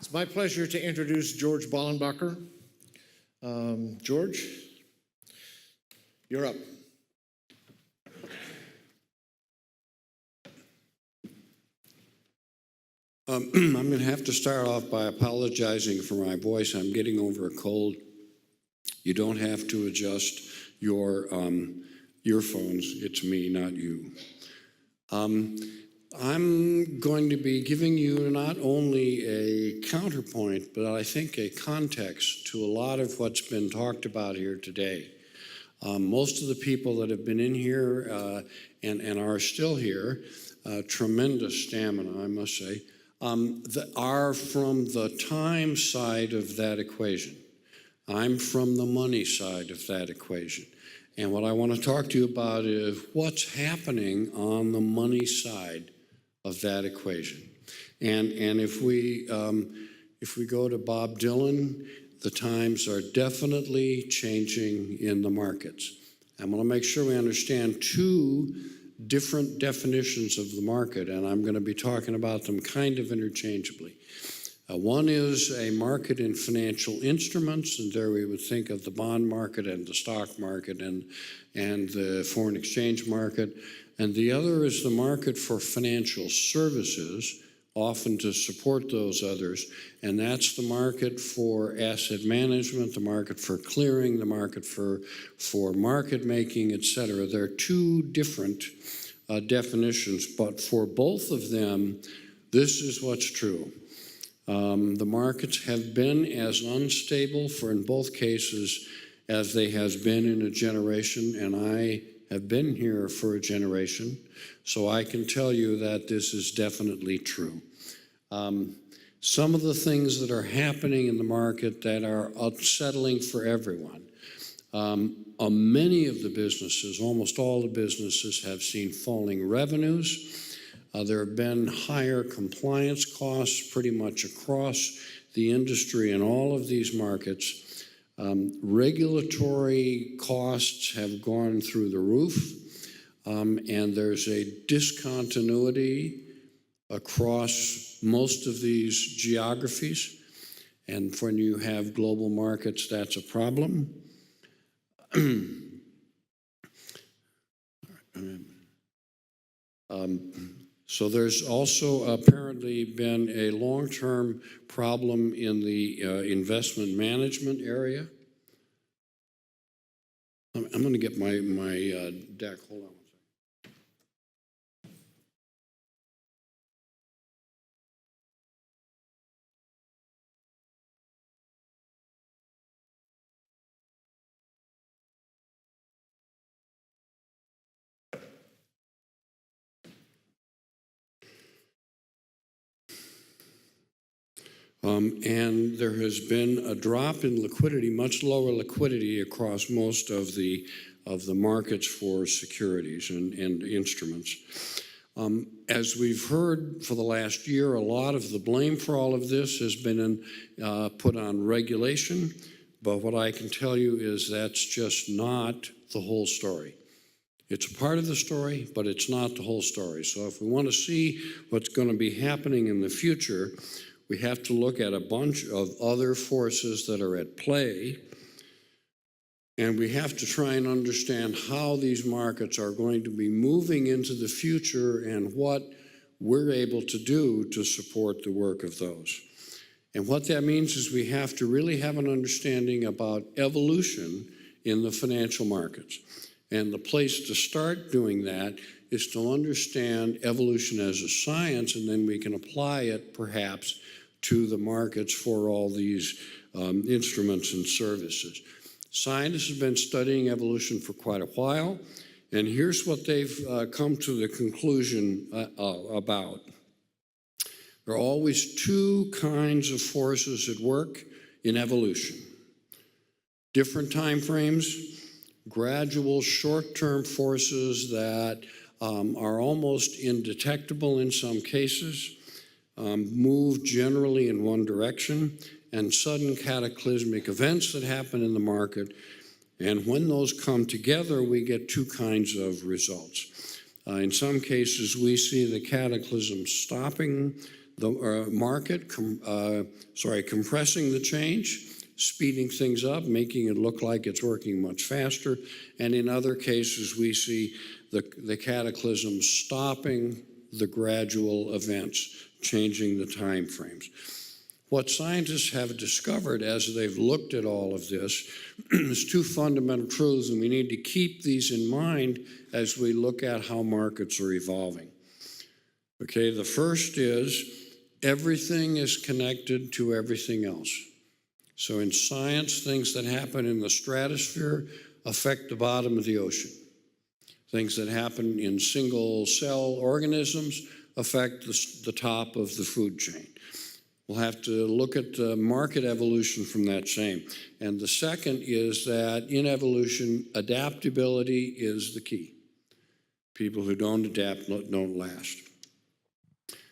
It's my pleasure to introduce George Bollenbacher. George, you're up. I'm going to have to start off by apologizing for my voice. I'm getting over a cold. You don't have to adjust your earphones. It's me, not you. I'm going to be giving you not only a counterpoint, but I think a context to a lot of what's been talked about here today. Most of the people that have been in here and are still here, tremendous stamina, I must say, that are from the time side of that equation. I'm from the money side of that equation. And what I want to talk to you about is what's happening on the money side of that equation. And if we go to Bob Dylan, the times are definitely changing in the markets. I'm going to make sure we understand two different definitions of the market, and I'm going to be talking about them kind of interchangeably. One is a market in financial instruments, and there we would think of the bond market and the stock market and the foreign exchange market. And the other is the market for financial services, often to support those others. And that's the market for asset management, the market for clearing, the market for market making, et cetera. There are two different definitions, but for both of them, this is what's true. The markets have been as unstable in both cases as they have been in a generation, and I have been here for a generation, so I can tell you that this is definitely true. Some of the things that are happening in the market that are unsettling for everyone. Many of the businesses, almost all the businesses, have seen falling revenues. There have been higher compliance costs pretty much across the industry in all of these markets. Regulatory costs have gone through the roof, and there's a discontinuity across most of these geographies. And when you have global markets, that's a problem. So there's also apparently been a long-term problem in the investment management area. I'm going to get my deck. Hold on. And there has been a drop in liquidity, much lower liquidity across most of the markets for securities and instruments. As we've heard for the last year, a lot of the blame for all of this has been put on regulation, but what I can tell you is that's just not the whole story. It's a part of the story, but it's not the whole story. So if we want to see what's going to be happening in the future, we have to look at a bunch of other forces that are at play, and we have to try and understand how these markets are going to be moving into the future and what we're able to do to support the work of those. And what that means is we have to really have an understanding about evolution in the financial markets. And the place to start doing that is to understand evolution as a science, and then we can apply it perhaps to the markets for all these instruments and services. Scientists have been studying evolution for quite a while, and here's what they've come to the conclusion about. There are always two kinds of forces at work in evolution. Different time frames, gradual short-term forces that are almost indetectable in some cases, move generally in one direction, and sudden cataclysmic events that happen in the market. And when those come together, we get two kinds of results. In some cases, we see the cataclysm stopping the market, compressing the change, speeding things up, making it look like it's working much faster. And in other cases, we see the cataclysm stopping the gradual events, changing the time frames. What scientists have discovered as they've looked at all of this is two fundamental truths, and we need to keep these in mind as we look at how markets are evolving. Okay, the first is everything is connected to everything else. So in science, things that happen in the stratosphere affect the bottom of the ocean. Things that happen in single-cell organisms affect the top of the food chain. We'll have to look at market evolution from that same. And the second is that in evolution, adaptability is the key. People who don't adapt don't last.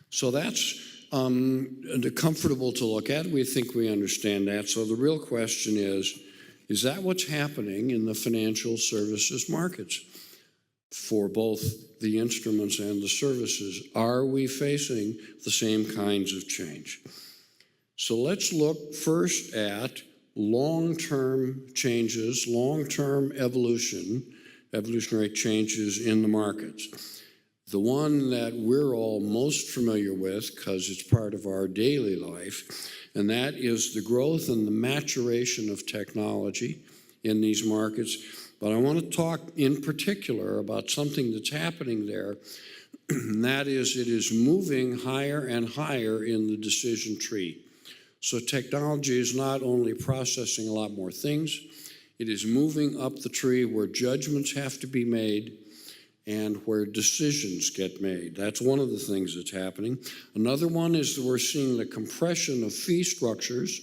So that's comfortable to look at. We think we understand that. So the real question is that what's happening in the financial services markets for both the instruments and the services? Are we facing the same kinds of change? So let's look first at long-term changes, long-term evolutionary changes in the markets. The one that we're all most familiar with, because it's part of our daily life, and that is the growth and the maturation of technology in these markets. But I want to talk in particular about something that's happening there, and that is it is moving higher and higher in the decision tree. So technology is not only processing a lot more things, it is moving up the tree where judgments have to be made and where decisions get made. That's one of the things that's happening. Another one is that we're seeing the compression of fee structures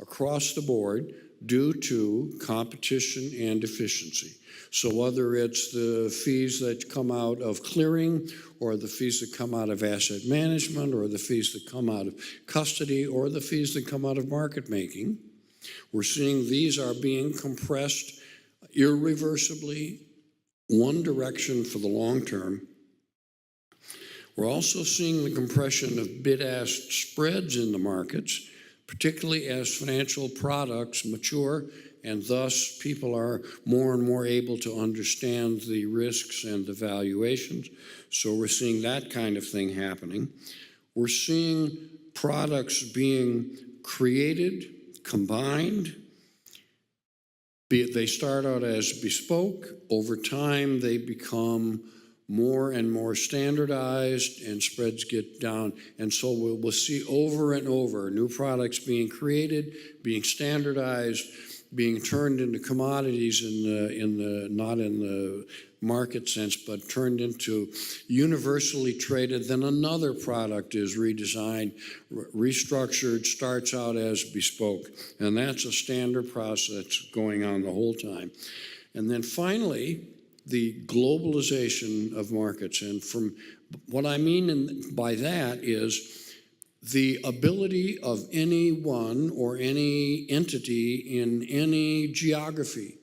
across the board due to competition and efficiency. So whether it's the fees that come out of clearing, or the fees that come out of asset management, or the fees that come out of custody, or the fees that come out of market making, we're seeing these are being compressed irreversibly, one direction for the long term. We're also seeing the compression of bid-ask spreads in the markets, particularly as financial products mature, and thus people are more and more able to understand the risks and the valuations. So we're seeing that kind of thing happening. We're seeing products being created, combined. They start out as bespoke. Over time, they become more and more standardized, and spreads get down. And so we'll see over and over new products being created, being standardized, being turned into commodities not in the market sense, but turned into universally traded. Then another product is redesigned, restructured, starts out as bespoke. And that's a standard process going on the whole time. And then finally, the globalization of markets. And from what I mean by that is the ability of anyone or any entity in any geography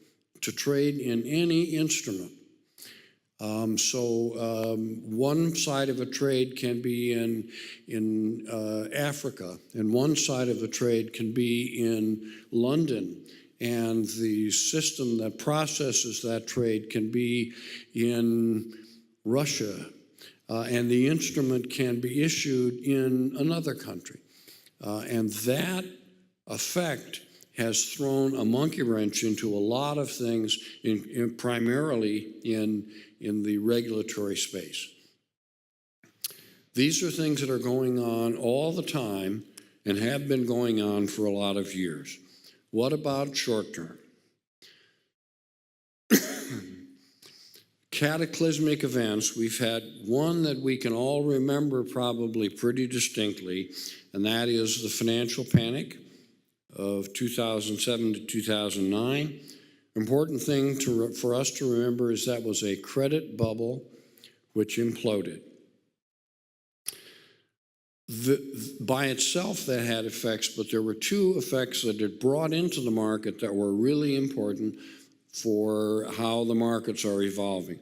to trade in any instrument. One side of a trade can be in Africa, and one side of a trade can be in London, and the system that processes that trade can be in Russia, and the instrument can be issued in another country. And that effect has thrown a monkey wrench into a lot of things, primarily in the regulatory space. These are things that are going on all the time and have been going on for a lot of years. What about short term? Cataclysmic events. We've had one that we can all remember probably pretty distinctly, and that is the financial panic of 2007 to 2009. Important thing for us to remember is that was a credit bubble which imploded. By itself, that had effects, but there were two effects that it brought into the market that were really important for how the markets are evolving.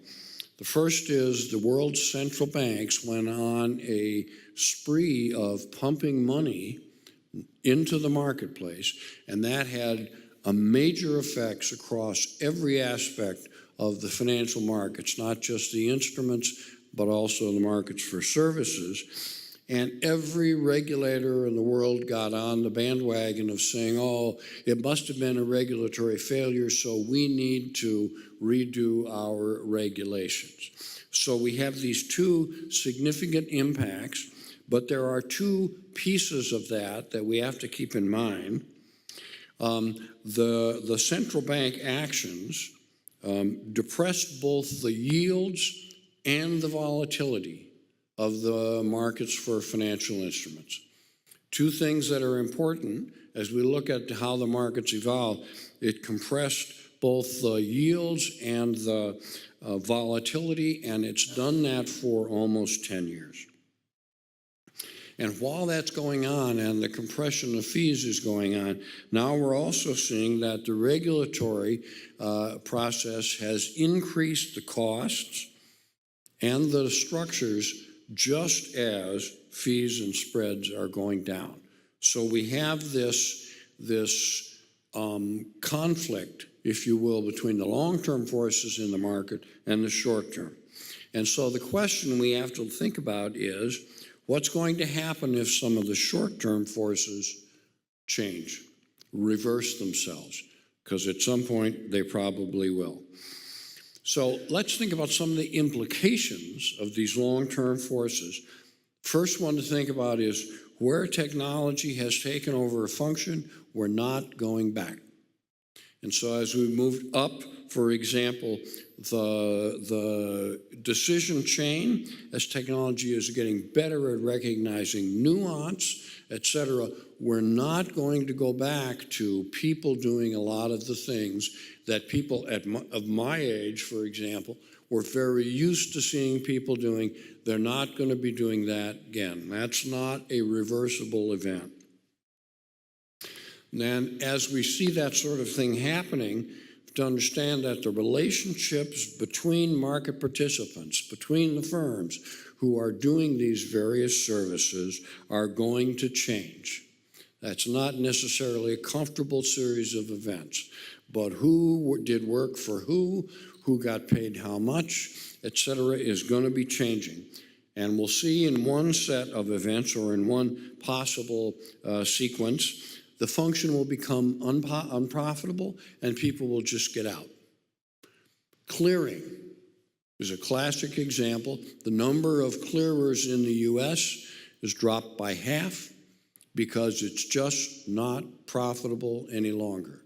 The first is the world's central banks went on a spree of pumping money into the marketplace, and that had a major effects across every aspect of the financial markets, not just the instruments, but also the markets for services. And every regulator in the world got on the bandwagon of saying, oh, it must have been a regulatory failure, so we need to redo our regulations. So we have these two significant impacts, but there are two pieces of that we have to keep in mind. The central bank actions depressed both the yields and the volatility of the markets for financial instruments. Two things that are important as we look at how the markets evolve. It compressed both the yields and the volatility, and it's done that for almost 10 years. And while that's going on and the compression of fees is going on, now we're also seeing that the regulatory process has increased the costs and the structures just as fees and spreads are going down. So we have this conflict, if you will, between the long-term forces in the market and the short-term. And so the question we have to think about is, what's going to happen if some of the short-term forces change, reverse themselves? Because at some point they probably will. So let's think about some of the implications of these long-term forces. First one to think about is where technology has taken over a function, we're not going back. And so as we moved up, for example, the decision chain, as technology is getting better at recognizing nuance, et cetera, we're not going to go back to people doing a lot of the things that people of my age, for example, were very used to seeing people doing. They're not going to be doing that again. That's not a reversible event. And then as we see that sort of thing happening, to understand that the relationships between market participants, between the firms who are doing these various services are going to change. That's not necessarily a comfortable series of events, but who did work for who got paid how much, et cetera, is going to be changing. And we'll see in one set of events or in one possible sequence, the function will become unprofitable and people will just get out. Clearing is a classic example. The number of clearers in the US is dropped by half because it's just not profitable any longer.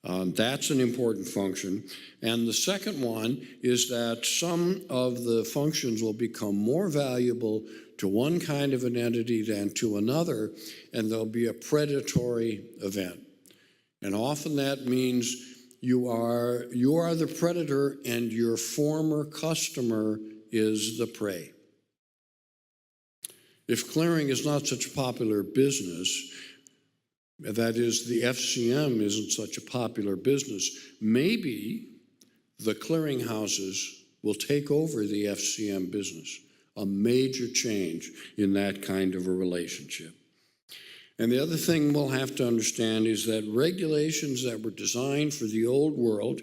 That's an important function. And the second one is that some of the functions will become more valuable to one kind of an entity than to another, and there'll be a predatory event. And often that means you are the predator and your former customer is the prey. If clearing is not such a popular business, that is, the FCM isn't such a popular business, maybe the clearinghouses will take over the FCM business, a major change in that kind of a relationship. And the other thing we'll have to understand is that regulations that were designed for the old world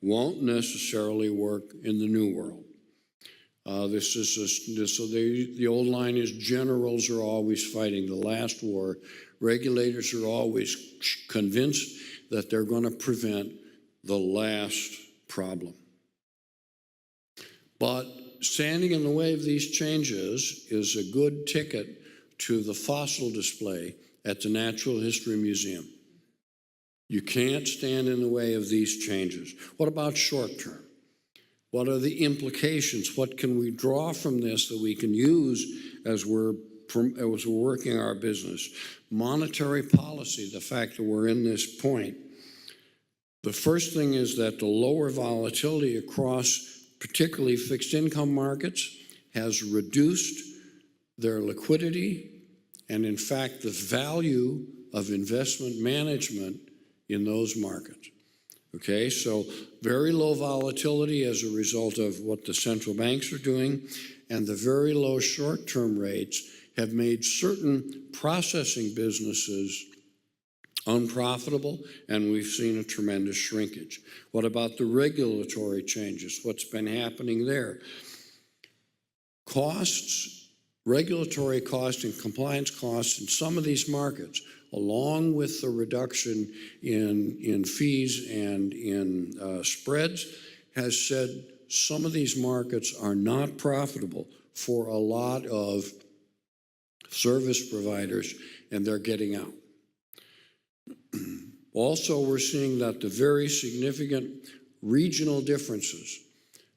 won't necessarily work in the new world. The old line is generals are always fighting the last war. Regulators are always convinced that they're going to prevent the last problem. But standing in the way of these changes is a good ticket to the fossil display at the Natural History Museum. You can't stand in the way of these changes. What about short term? What are the implications? What can we draw from this that we can use as we're working our business? Monetary policy, the fact that we're in this point. The first thing is that the lower volatility across particularly fixed income markets has reduced their liquidity and in fact the value of investment management in those markets. Okay, so very low volatility as a result of what the central banks are doing, and the very low short-term rates have made certain processing businesses unprofitable, and we've seen a tremendous shrinkage. What about the regulatory changes? What's been happening there? Costs, regulatory costs and compliance costs in some of these markets, along with the reduction in fees and in spreads, has said some of these markets are not profitable for a lot of service providers, and they're getting out. Also, we're seeing that the very significant regional differences,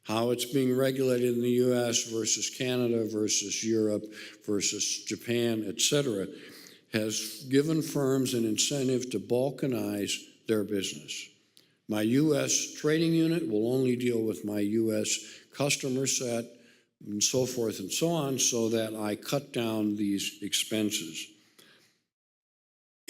how it's being regulated in the US versus Canada versus Europe versus Japan, et cetera, has given firms an incentive to balkanize their business. My US trading unit will only deal with my US customer set and so forth and so on, so that I cut down these expenses.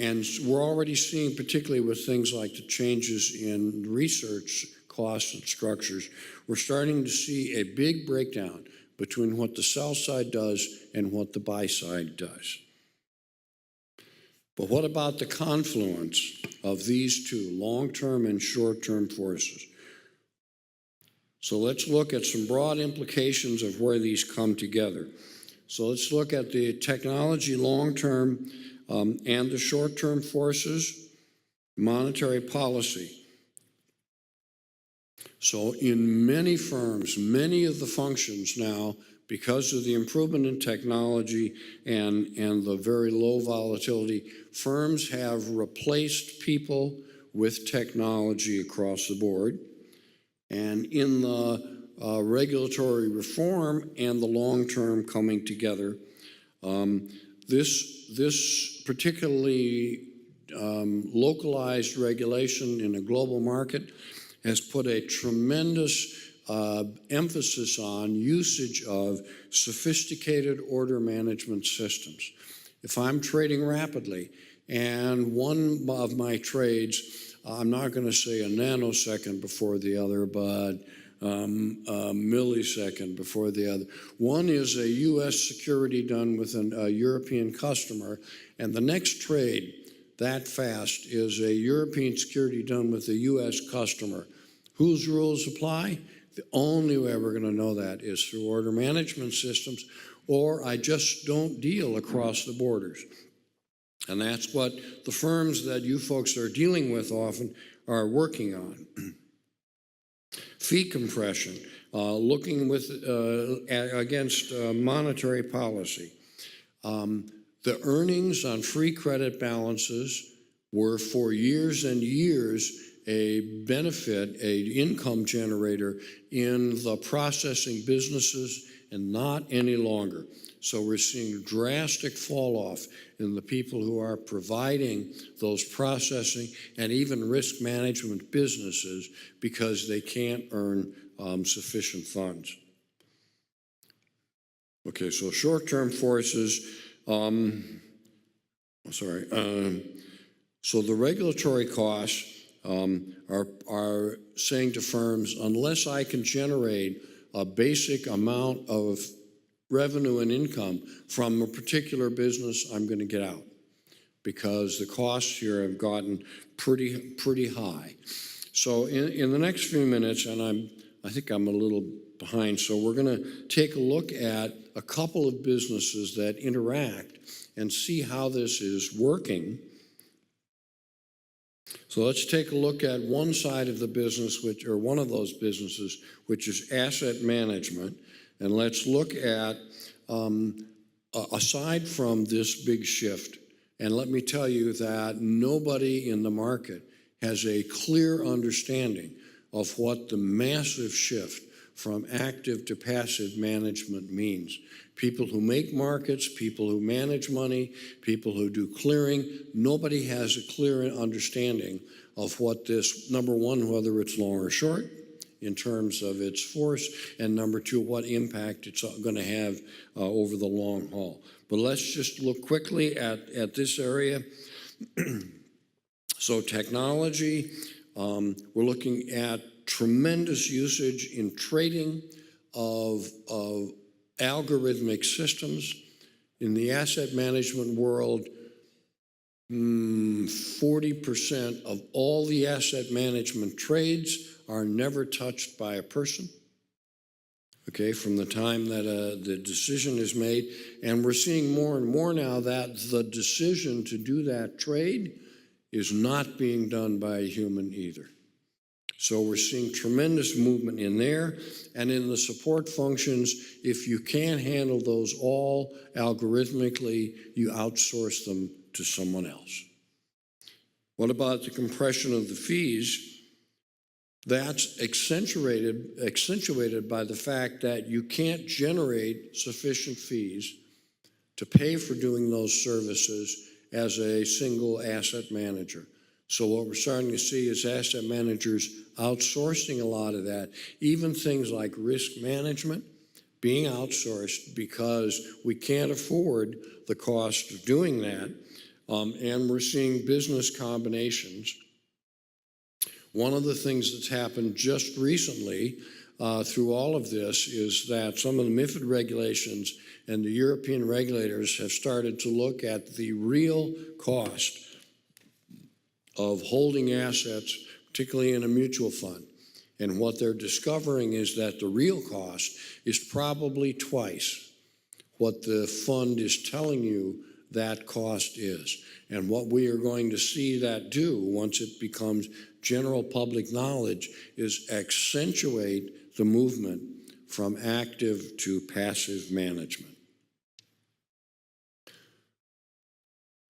And we're already seeing, particularly with things like the changes in research costs and structures, we're starting to see a big breakdown between what the sell side does and what the buy side does. But what about the confluence of these two, long-term and short-term forces? So let's look at some broad implications of where these come together. So let's look at the technology long-term and the short-term forces, monetary policy. So in many firms, many of the functions now, because of the improvement in technology and the very low volatility, firms have replaced people with technology across the board. And in the regulatory reform and the long-term coming together, this particularly localized regulation in a global market has put a tremendous emphasis on usage of sophisticated order management systems. If I'm trading rapidly and one of my trades, I'm not going to say a nanosecond before the other, but a millisecond before the other. One is a US security done with a European customer, and the next trade that fast is a European security done with a US customer. Whose rules apply? The only way we're going to know that is through order management systems, or I just don't deal across the borders. And that's what the firms that you folks are dealing with often are working on. Fee compression, looking with against monetary policy. The earnings on free credit balances were for years and years a benefit, an income generator in the processing businesses, and not any longer. So we're seeing drastic fall off in the people who are providing those processing and even risk management businesses because they can't earn sufficient funds. Okay, so short-term forces, so the regulatory costs are saying to firms, unless I can generate a basic amount of revenue and income from a particular business, I'm going to get out because the costs here have gotten pretty high. So in the next few minutes, and I think I'm a little behind, so we're going to take a look at a couple of businesses that interact and see how this is working. So let's take a look at one side of the business, or one of those businesses, which is asset management. And let's look at, aside from this big shift, and let me tell you that nobody in the market has a clear understanding of what the massive shift from active to passive management means. People who make markets, people who manage money, people who do clearing, nobody has a clear understanding of what this, number one, whether it's long or short, in terms of its force, and number two, what impact it's going to have over the long haul. But let's just look quickly at this area. So technology, We're looking at tremendous usage in trading of algorithmic systems. In the asset management world, 40% of all the asset management trades are never touched by a person, okay, from the time that the decision is made. And we're seeing more and more now that the decision to do that trade is not being done by a human either. So we're seeing tremendous movement in there. And in the support functions, if you can't handle those all algorithmically, you outsource them to someone else. What about the compression of the fees? That's accentuated by the fact that you can't generate sufficient fees to pay for doing those services as a single asset manager. So what we're starting to see is asset managers outsourcing a lot of that, even things like risk management being outsourced because we can't afford the cost of doing that. And we're seeing business combinations. One of the things that's happened just recently through all of this is that some of the MiFID regulations and the European regulators have started to look at the real cost of holding assets, particularly in a mutual fund. And what they're discovering is that the real cost is probably twice what the fund is telling you that cost is. And what we are going to see that do once it becomes general public knowledge is accentuate the movement from active to passive management.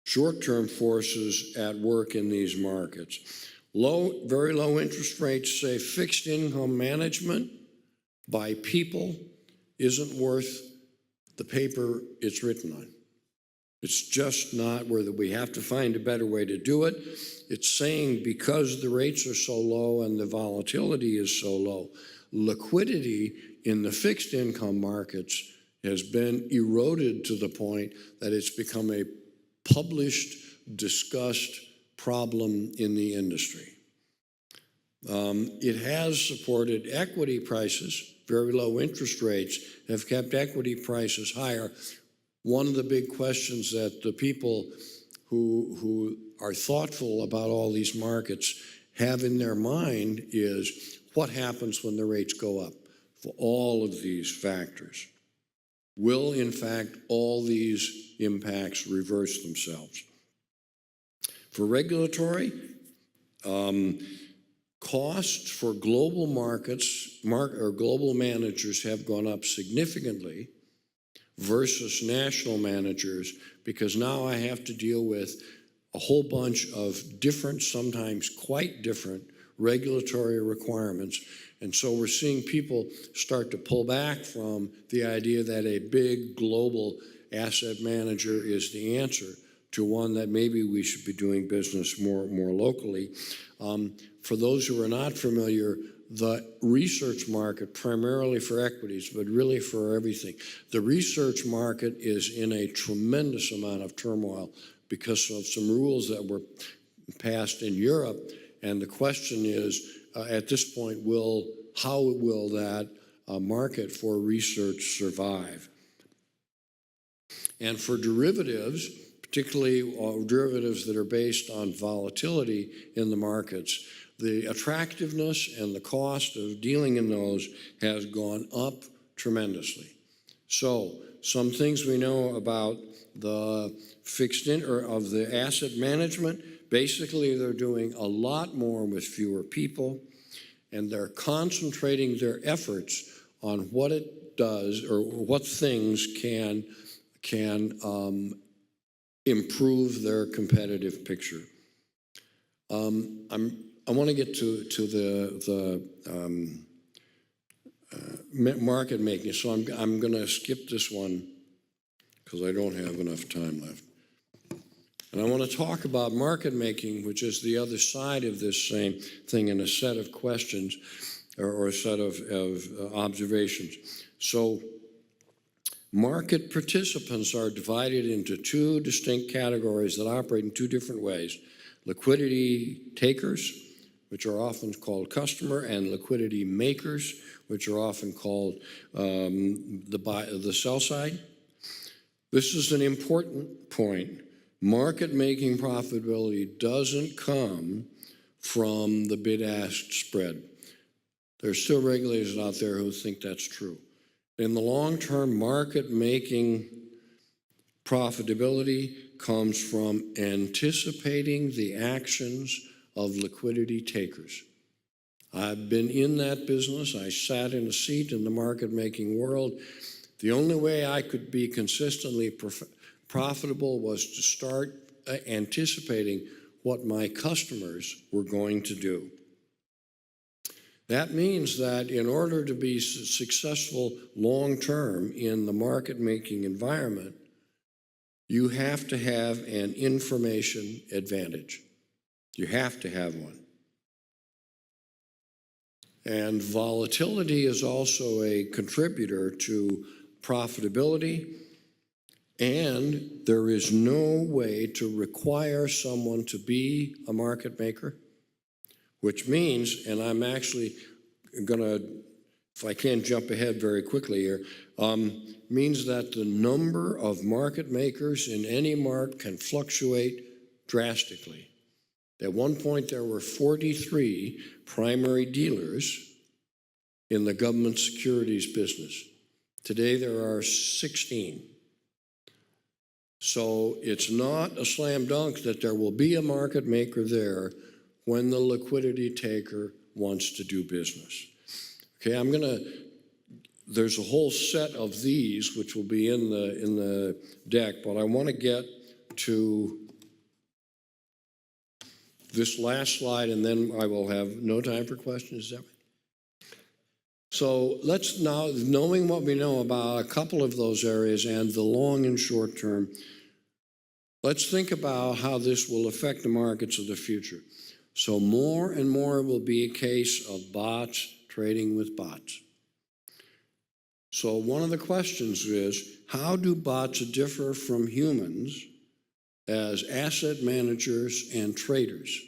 Short-term forces at work in these markets. Very low interest rates say fixed income management by people isn't worth the paper it's written on. It's just not worth it. We have to find a better way to do it. It's saying because the rates are so low and the volatility is so low, liquidity in the fixed income markets has been eroded to the point that it's become a published, discussed problem in the industry. It has supported equity prices. Very low interest rates have kept equity prices higher. One of the big questions that the people who are thoughtful about all these markets have in their mind is what happens when the rates go up for all of these factors. Will, in fact, all these impacts reverse themselves? For regulatory, costs for global markets or global managers have gone up significantly versus national managers, because now I have to deal with a whole bunch of different, sometimes quite different regulatory requirements. And so we're seeing people start to pull back from the idea that a big global asset manager is the answer to one that maybe we should be doing business more locally. For those who are not familiar, the research market, primarily for equities, but really for everything, the research market is in a tremendous amount of turmoil because of some rules that were passed in Europe. And the question is, at this point, how will that market for research survive? And for derivatives, particularly derivatives that are based on volatility in the markets, the attractiveness and the cost of dealing in those has gone up tremendously. So some things we know about the of the asset management, basically they're doing a lot more with fewer people, and they're concentrating their efforts on what it does or what things can improve their competitive picture. I want to get to the market making, so I'm going to skip this one because I don't have enough time left. And I want to talk about market making, which is the other side of this same thing, in a set of questions or a set of observations. So market participants are divided into two distinct categories that operate in two different ways. Liquidity takers, which are often called customer, and liquidity makers, which are often called the sell side. This is an important point. Market-making profitability doesn't come from the bid-ask spread. There's still regulators out there who think that's true. In the long term, market-making profitability comes from anticipating the actions of liquidity takers. I've been in that business. I sat in a seat in the market-making world. The only way I could be consistently profitable was to start anticipating what my customers were going to do. That means that in order to be successful long-term in the market-making environment, you have to have an information advantage. You have to have one. And volatility is also a contributor to profitability, and there is no way to require someone to be a market maker, which means, and I'm actually gonna, if I can jump ahead very quickly here, means that the number of market makers in any market can fluctuate drastically. At one point, there were 43 primary dealers in the government securities business. Today, there are 16. So it's not a slam dunk that there will be a market maker there when the liquidity taker wants to do business. Okay, there's a whole set of these which will be in the deck, but I want to get to this last slide, and then I will have no time for questions. Is that right? So let's now, knowing what we know about a couple of those areas and the long and short term, let's think about how this will affect the markets of the future. So more and more will be a case of bots trading with bots. So one of the questions is, how do bots differ from humans as asset managers and traders?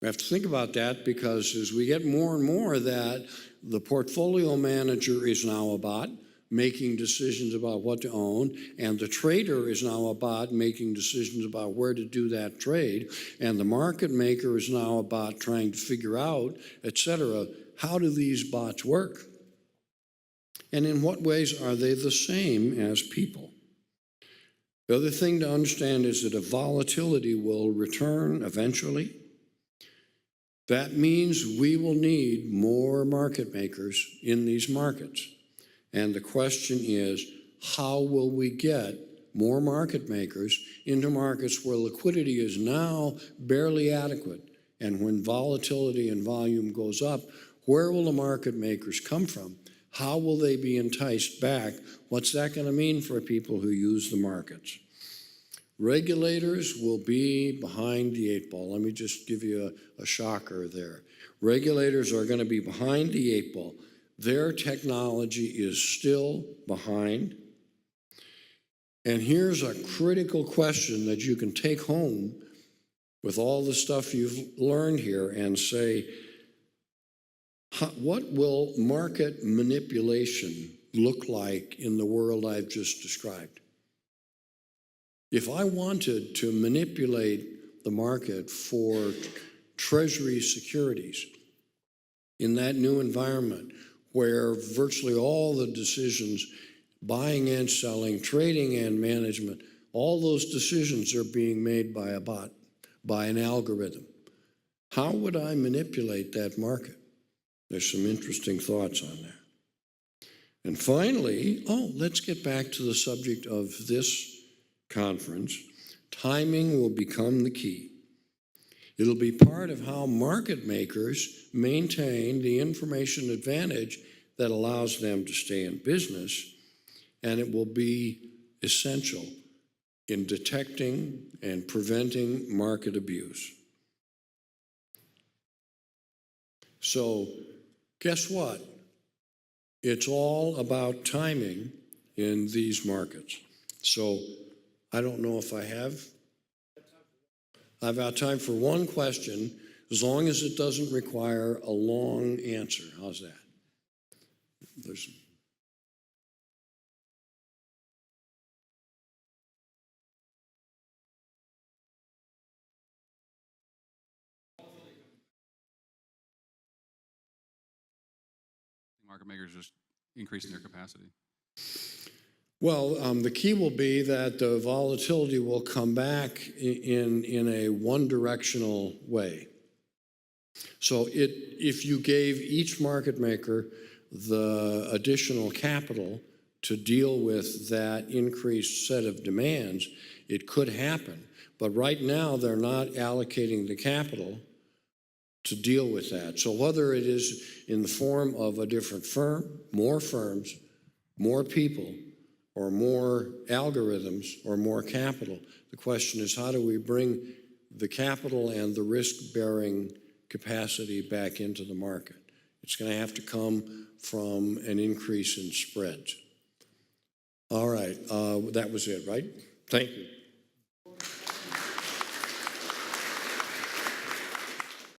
We have to think about that, because as we get more and more that the portfolio manager is now a bot making decisions about what to own, and the trader is now a bot making decisions about where to do that trade, and the market maker is now a bot trying to figure out, et cetera, how do these bots work? And in what ways are they the same as people? The other thing to understand is that a volatility will return eventually. That means we will need more market makers in these markets. And the question is, how will we get more market makers into markets where liquidity is now barely adequate? And when volatility and volume goes up, where will the market makers come from? How will they be enticed back? What's that going to mean for people who use the markets? Regulators will be behind the eight ball. Let me just give you a shocker there. Regulators are going to be behind the eight ball. Their technology is still behind. And here's a critical question that you can take home with all the stuff you've learned here and say, what will market manipulation look like in the world I've just described? If I wanted to manipulate the market for Treasury securities in that new environment where virtually all the decisions, buying and selling, trading and management, all those decisions are being made by a bot, by an algorithm, how would I manipulate that market? There's some interesting thoughts on that. And finally, let's get back to the subject of this conference. Timing will become the key. It'll be part of how market makers maintain the information advantage that allows them to stay in business, and it will be essential in detecting and preventing market abuse. So, guess what? It's all about timing in these markets. So, I don't know if I've got time for one question. as long as it doesn't require a long answer. How's that? There's market makers just increasing their capacity. Well, the key will be that the volatility will come back in a one-directional way. So if you gave each market maker the additional capital to deal with that increased set of demands, it could happen. But right now, they're not allocating the capital to deal with that. So whether it is in the form of a different firm, more firms, more people, or more algorithms, or more capital, the question is, how do we bring the capital and the risk-bearing capacity back into the market? It's going to have to come from an increase in spreads. All right, that was it, right? Thank you.